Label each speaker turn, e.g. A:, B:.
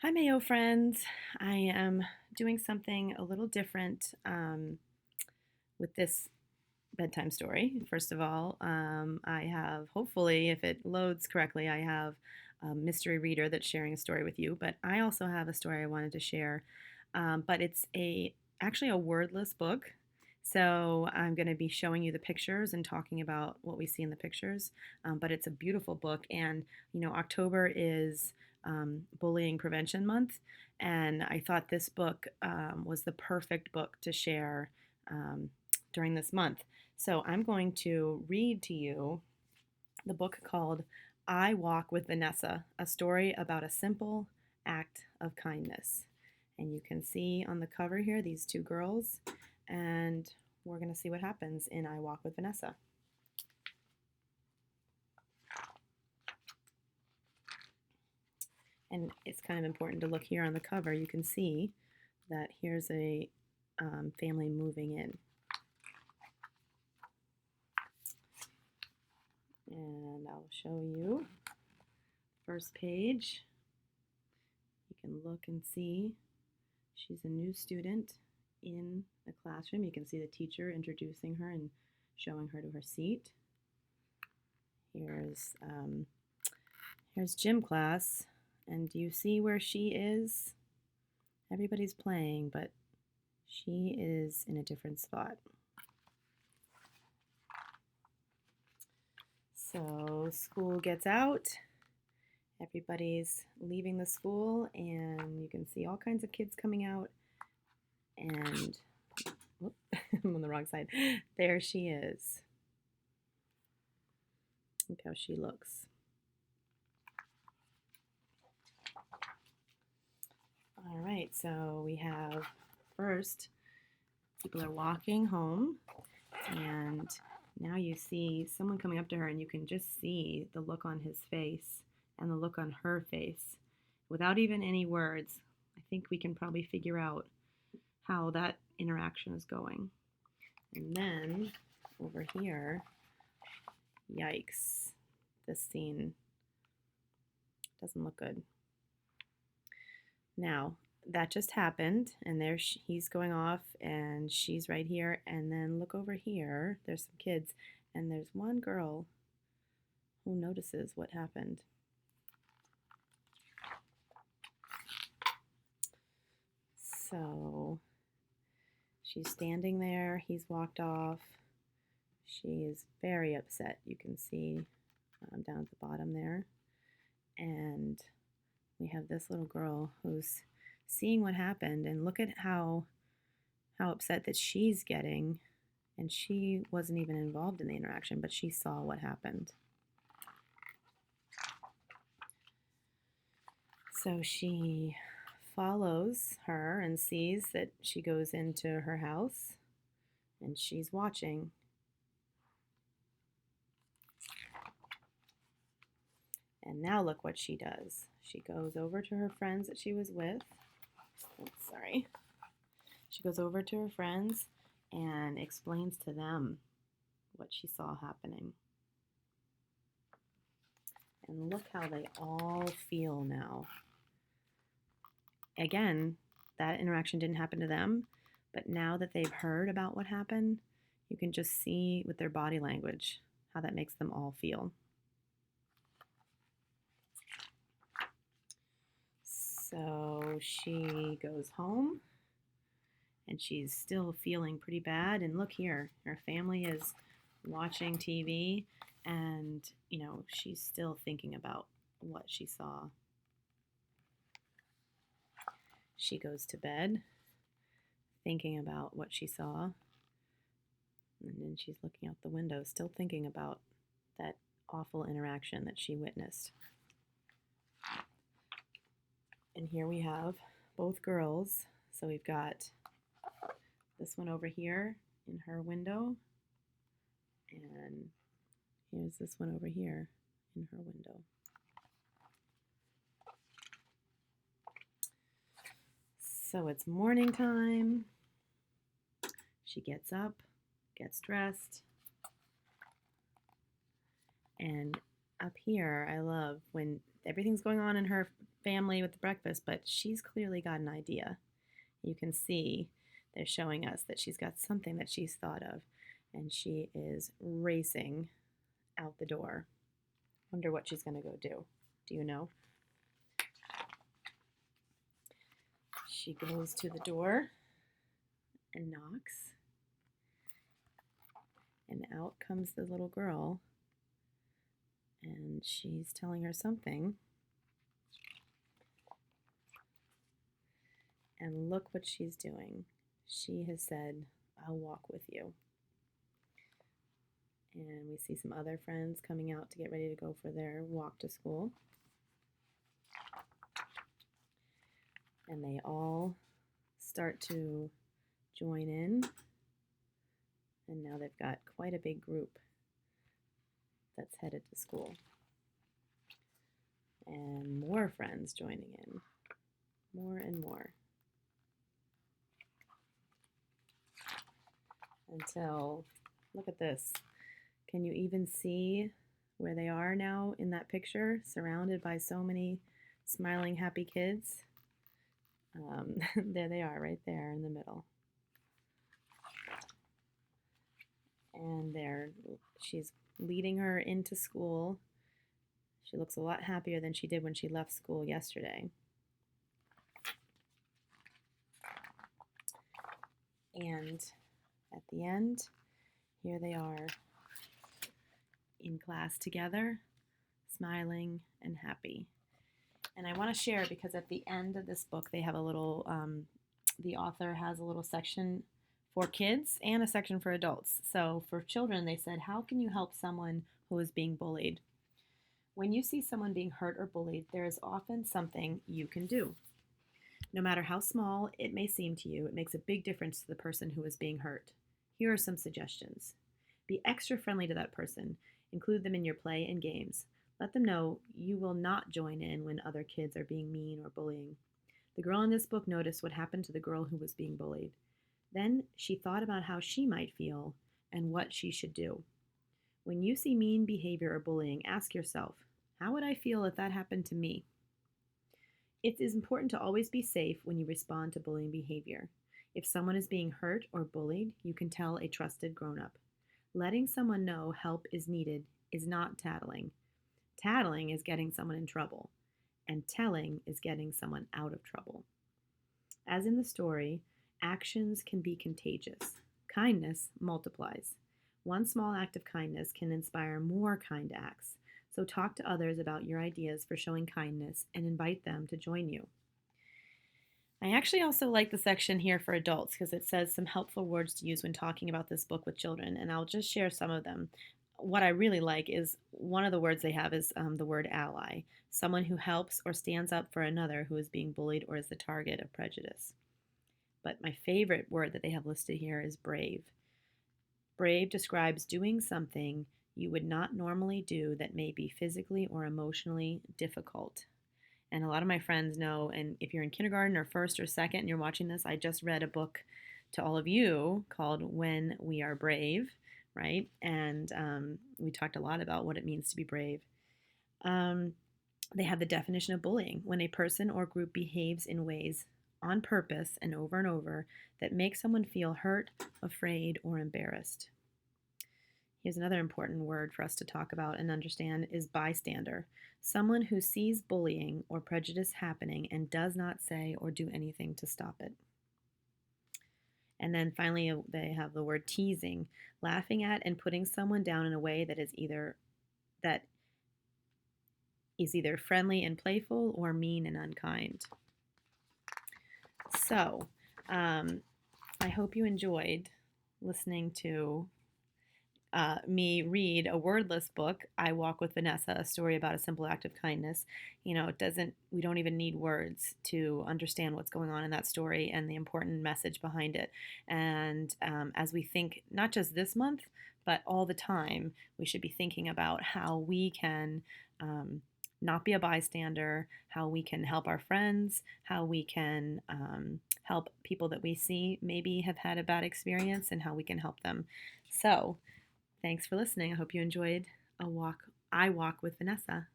A: Hi, Mayo friends. I am doing something a little different with this bedtime story. First of all, I have, hopefully, if it loads correctly, I have a mystery reader that's sharing a story with you. But I also have a story I wanted to share. But it's actually a wordless book. So I'm going to be showing you the pictures and talking about what we see in the pictures. But it's a beautiful book, and October is Bullying Prevention Month, and I thought this book was the perfect book to share um, during this month. So I'm going to read to you the book called I Walk with Vanessa, a story about a simple act of kindness. And you can see on the cover here these two girls, and we're going to see what happens in I Walk with Vanessa. And it's kind of important to look here on the cover. You can see that here's a family moving in. And I'll show you first page. You can look and see she's a new student in the classroom. You can see the teacher introducing her and showing her to her seat. Here's gym class, and do you see where she is? Everybody's playing, but she is in a different spot. So school gets out. Everybody's leaving the school, and you can see all kinds of kids coming out. And whoop, I'm on the wrong side. There she is. Look how she looks. All right, so we have first, people are walking home, and now you see someone coming up to her, and you can just see the look on his face and the look on her face without even any words. I think we can probably figure out how that interaction is going. And then over here, yikes, this scene doesn't look good. Now, that just happened, and there he's going off, and she's right here. And then look over here, there's some kids, and there's one girl who notices what happened. So she's standing there, he's walked off. She is very upset, you can see down at the bottom there. And we have this little girl who's seeing what happened, and look at how upset that she's getting, and she wasn't even involved in the interaction, but she saw what happened. So she follows her and sees that she goes into her house, and she's watching. And now look what she does. She goes over to her friends that she was with. Oops, sorry. She goes over to her friends and explains to them what she saw happening. And look how they all feel now. Again, that interaction didn't happen to them, but now that they've heard about what happened, you can just see with their body language how that makes them all feel. So she goes home, and she's still feeling pretty bad. And look here, her family is watching TV, and she's still thinking about what she saw. She goes to bed thinking about what she saw, and then she's looking out the window still thinking about that awful interaction that she witnessed. And here we have both girls. So we've got this one over here in her window, and here's this one over here in her window. So it's morning time. She gets up, gets dressed, and up here, I love when everything's going on in her family with the breakfast, but she's clearly got an idea. You can see they're showing us that she's got something that she's thought of, and she is racing out the door. Wonder what she's going to go do. Do you know? She goes to the door and knocks, and out comes the little girl, and she's telling her something. And look what she's doing. She has said, "I'll walk with you." And we see some other friends coming out to get ready to go for their walk to school. And they all start to join in. And now they've got quite a big group that's headed to school. And more friends joining in. More and more. Until, look at this. Can you even see where they are now in that picture, surrounded by so many smiling, happy kids? There they are, right there in the middle. And she's leading her into school. She looks a lot happier than she did when she left school yesterday. And at the end, here they are in class together, smiling and happy. And I want to share because at the end of this book, they have a little, the author has a little section for kids and a section for adults. So for children, they said, how can you help someone who is being bullied? When you see someone being hurt or bullied, there is often something you can do. No matter how small it may seem to you, it makes a big difference to the person who is being hurt. Here are some suggestions. Be extra friendly to that person. Include them in your play and games. Let them know you will not join in when other kids are being mean or bullying. The girl in this book noticed what happened to the girl who was being bullied. Then she thought about how she might feel and what she should do. When you see mean behavior or bullying, ask yourself, how would I feel if that happened to me? It is important to always be safe when you respond to bullying behavior. If someone is being hurt or bullied, you can tell a trusted grown-up. Letting someone know help is needed is not tattling. Tattling is getting someone in trouble, and telling is getting someone out of trouble. As in the story, actions can be contagious. Kindness multiplies. One small act of kindness can inspire more kind acts. So talk to others about your ideas for showing kindness and invite them to join you. I actually also like the section here for adults because it says some helpful words to use when talking about this book with children, and I'll just share some of them. What I really like is one of the words they have is the word ally, someone who helps or stands up for another who is being bullied or is the target of prejudice. But my favorite word that they have listed here is brave. Brave describes doing something you would not normally do that may be physically or emotionally difficult. And a lot of my friends know, and if you're in kindergarten or first or second and you're watching this, I just read a book to all of you called When We Are Brave, right? And we talked a lot about what it means to be brave. They have the definition of bullying: when a person or group behaves in ways on purpose and over that make someone feel hurt, afraid, or embarrassed. Here's another important word for us to talk about and understand is bystander. Someone who sees bullying or prejudice happening and does not say or do anything to stop it. And then finally, they have the word teasing, laughing at and putting someone down in a way that is either friendly and playful or mean and unkind. So, I hope you enjoyed listening to me read a wordless book, I Walk with Vanessa, a story about a simple act of kindness. You know, we don't even need words to understand what's going on in that story and the important message behind it. And as we think, not just this month, but all the time, we should be thinking about how we can not be a bystander, how we can help our friends, how we can help people that we see maybe have had a bad experience, and how we can help them. So, thanks for listening. I hope you enjoyed I Walk with Vanessa.